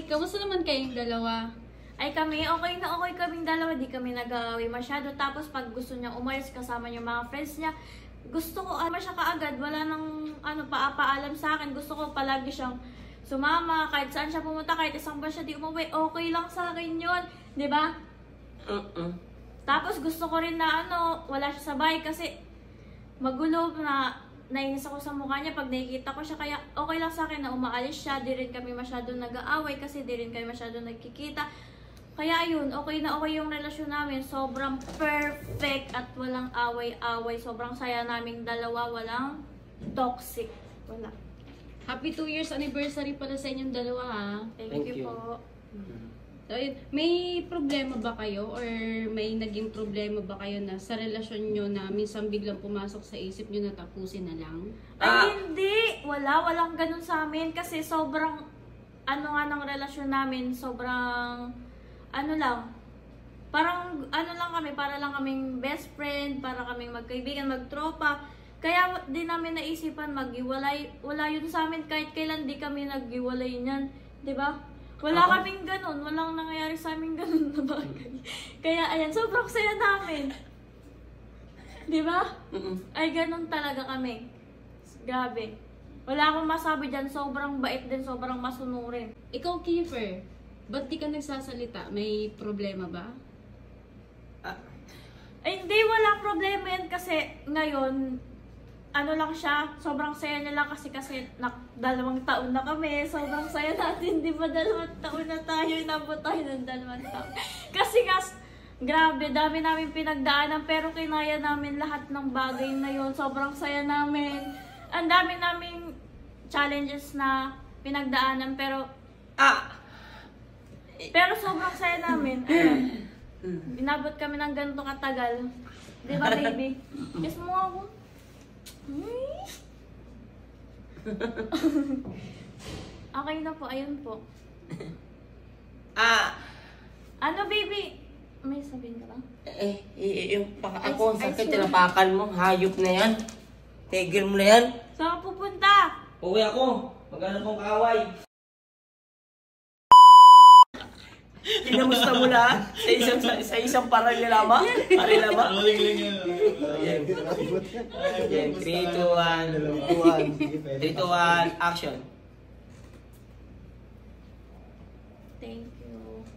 kamusta naman kayong dalawa? Ay kami, okay na okay kaming dalawa, di kami nag-aaway masyado. Tapos pag gusto niyang umayos kasama yung mga friends niya, gusto ko siya kaagad, wala nang paalam sa akin. Gusto ko palagi siyang sumama, kahit saan siya pumunta, kahit isang buwan siya di umuwi, okay lang sa akin yun, di ba? Tapos gusto ko rin na wala siya sa bahay kasi magulo na nainis ako sa mukha niya pag nakikita ko siya. Kaya okay lang sa akin na umaalis siya, di rin kami masyado nag-aaway kasi di rin kami masyado nagkikita. Kaya ayun, okay na okay yung relasyon namin. Sobrang perfect at walang away-away. Sobrang saya naming dalawa, walang toxic. Wala. Happy 2 years anniversary pala sa inyong dalawa, ha? Thank you po. So, may problema ba kayo or may naging problema ba kayo na sa relasyon nyo na minsan biglang pumasok sa isip nyo na tapusin na lang? Ay, hindi! Walang ganun sa amin kasi sobrang ng relasyon namin, sobrang parang lang kami, para lang kaming best friend, para kaming magkaibigan, magtropa. Kaya di namin naisipan maghiwalay. Wala yun sa amin, kahit kailan di kami naghiwalay niyan, di ba? Wala kaming ganun, walang nangyayari sa amin ganun na bagay. Kaya ayan, sobrang saya namin. Di ba? Ay ganun talaga kami. Grabe. Wala akong masabi dyan, sobrang bait din, sobrang masunurin. Ikaw, Kiefer, ba't di ka nagsasalita? May problema ba? Ay, hindi, walang problema yan kasi ngayon, lang siya, sobrang saya niya lang kasi 2 taon na kami, sobrang saya natin, di ba 2 taon na tayo, inabot tayo ng 2 taon. Kasi grabe, dami namin pinagdaanan, pero kinaya namin lahat ng bagay na yun, sobrang saya namin. Ang dami naming challenges na pinagdaanan, pero sobrang saya namin. Inabot kami ng ganito katagal. Di ba, baby? Kiss mo ako. Okay na po, ayun po. Baby? May sabihin ka ba? Yung ako, sakit, tinapakan mo, hayop na yan. Tigil mo na yan. Saan ka pupunta? Uwi ako, maghanap kong kaaway. Kinamusta mo na sa isang parilama? Parilama? 3, 2, 1. 3, 2, 1, action. Thank you.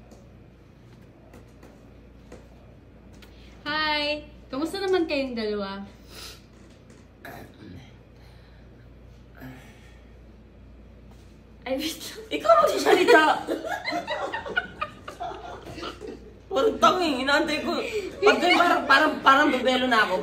Hi! Kamusta naman kayong dalawa? Ay, wait lang. Ikaw magsasalita! Parang tanging, inaantay ko. Parang bebelo na ako,